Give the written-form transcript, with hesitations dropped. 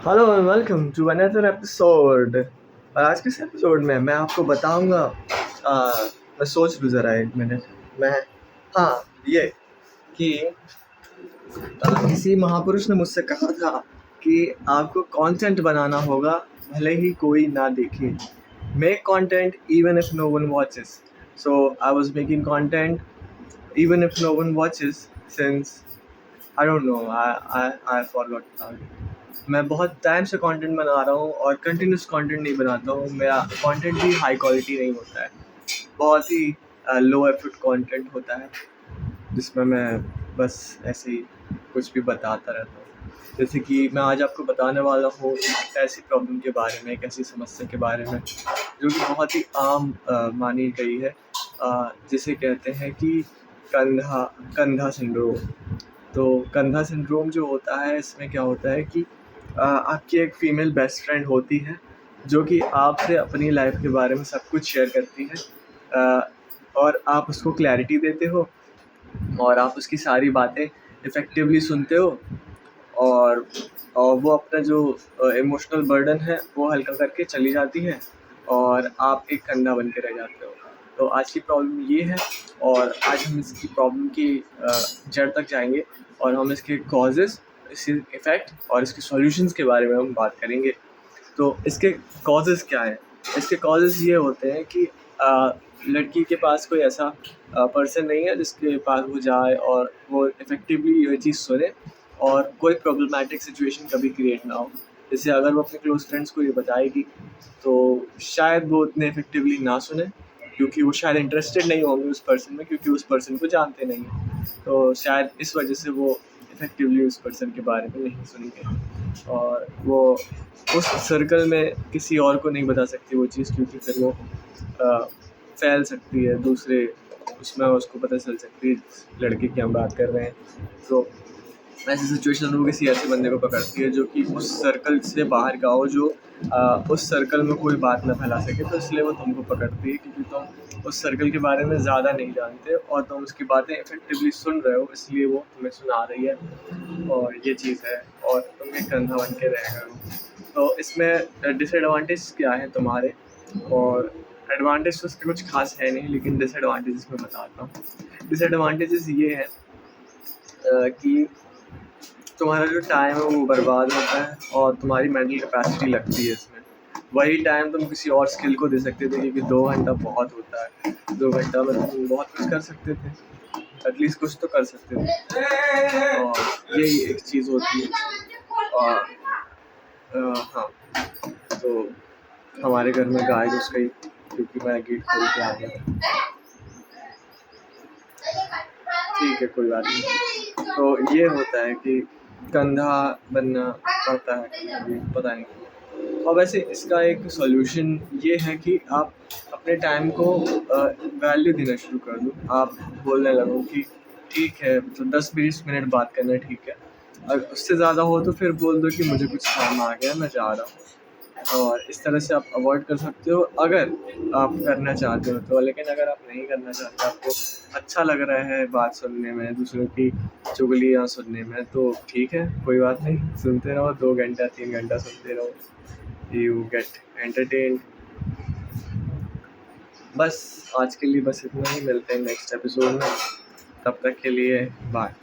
Hello and welcome to another episode. और आज के इस एपिसोड में मैं आपको बताऊंगा मैं सोच लूँ ज़रा एक मिनट। मैं हाँ ये कि किसी महापुरुष ने मुझसे कहा था कि आपको कंटेंट बनाना होगा भले ही कोई ना देखे। Make content even if no one watches. So I was making content even if no one watches since I don't know I forgot मैं बहुत टाइम से कंटेंट बना रहा हूँ और कंटिन्यूस कंटेंट नहीं बनाता हूँ। मेरा कंटेंट भी हाई क्वालिटी नहीं होता है, बहुत ही लो एफर्ट कंटेंट होता है जिसमें मैं बस ऐसे ही कुछ भी बताता रहता हूँ। जैसे कि मैं आज आपको बताने वाला हूँ एक ऐसी प्रॉब्लम के बारे में, एक ऐसी समस्या के बारे में जो कि बहुत ही आम मानी गई है, जिसे कहते हैं कि कंधा सिंड्रोम। तो कंधा सिंड्रोम जो होता है, इसमें क्या होता है कि आपकी एक फ़ीमेल बेस्ट फ्रेंड होती है जो कि आपसे अपनी लाइफ के बारे में सब कुछ शेयर करती है, और आप उसको क्लैरिटी देते हो और आप उसकी सारी बातें इफ़ेक्टिवली सुनते हो और वो अपना जो इमोशनल बर्डन है वो हल्का करके चली जाती है और आप एक कंधा बन के रह जाते हो। तो आज की प्रॉब्लम ये है और आज हम इसकी प्रॉब्लम की जड़ तक जाएंगे और हम इसके कॉजेज़, इसके इफ़ेक्ट और इसके सॉल्यूशंस के बारे में हम बात करेंगे। तो इसके कॉजेज़ क्या हैं? इसके कॉजेज़ ये होते हैं कि लड़की के पास कोई ऐसा पर्सन नहीं है जिसके पास वो जाए और वो इफ़ेक्टिवली ये चीज़ सुने और कोई प्रॉब्लमैटिक सिचुएशन कभी क्रिएट ना हो। जैसे अगर वो अपने क्लोज़ फ्रेंड्स को ये बताएगी तो शायद वो उतने इफ़ेक्टिवली ना सुने, क्योंकि वो शायद इंटरेस्टेड नहीं होंगे उस पर्सन में, क्योंकि उस पर्सन को जानते नहीं हैं। तो शायद इस वजह से वो इफ़ेक्टिवली उस पर्सन के बारे में नहीं सुनेंगे और वो उस सर्कल में किसी और को नहीं बता सकती वो चीज़, क्योंकि फिर वो फैल सकती है दूसरे उसमें, उसको पता चल सकती है लड़के की हम बात कर रहे हैं। तो ऐसी सिचुएशन में वो किसी ऐसे बंदे को पकड़ती है जो कि उस सर्कल से बाहर का हो, जो उस सर्कल में कोई बात ना फैला सके। तो इसलिए वो तुमको पकड़ती है क्योंकि तुम उस सर्कल के बारे में ज़्यादा नहीं जानते और तुम उसकी बातें इफेक्टिवली सुन रहे हो, इसलिए वो तुम्हें सुना रही है और ये चीज़ है और तुम एक कंधा बन के रह गए हो। तो इसमें डिसएडवांटेज क्या है तुम्हारे, और एडवांटेज तो उसके कुछ खास है नहीं, लेकिन डिसएडवांटेजेस मैं बताता हूँ। डिसएडवांटेजेस ये है कि तुम्हारा जो टाइम है वो बर्बाद होता है और तुम्हारी मेंटल कैपेसिटी लगती है इसमें। वही टाइम तुम किसी और स्किल को दे सकते थे, क्योंकि 2 घंटा बहुत होता है। 2 घंटा में तुम बहुत कुछ कर सकते थे, एटलीस्ट कुछ तो कर सकते थे और यही एक चीज़ होती है। और हाँ, तो हमारे घर में गाय घुस गई क्योंकि मैं गेट खोल के आ गया। ठीक है, कोई बात नहीं। तो ये होता है कि कंधा बनना पड़ता है कभी, पता नहीं। और वैसे इसका एक सॉल्यूशन ये है कि आप अपने टाइम को वैल्यू देना शुरू कर दो। आप बोलने लगो कि ठीक है, तो 10-20 मिनट बात करना ठीक है, अगर उससे ज़्यादा हो तो फिर बोल दो कि मुझे कुछ काम आ गया, मैं जा रहा हूँ। और इस तरह से आप अवॉइड कर सकते हो अगर आप करना चाहते हो तो। लेकिन अगर आप नहीं करना चाहते, आपको अच्छा लग रहा है बात सुनने में, दूसरों की चुगलियाँ सुनने में, तो ठीक है, कोई बात नहीं, सुनते रहो। 2 घंटा 3 घंटा सुनते रहो, यू गेट एंटरटेन्ड। बस आज के लिए बस इतना ही, मिलते हैं नेक्स्ट एपिसोड में। तब तक के लिए बाय।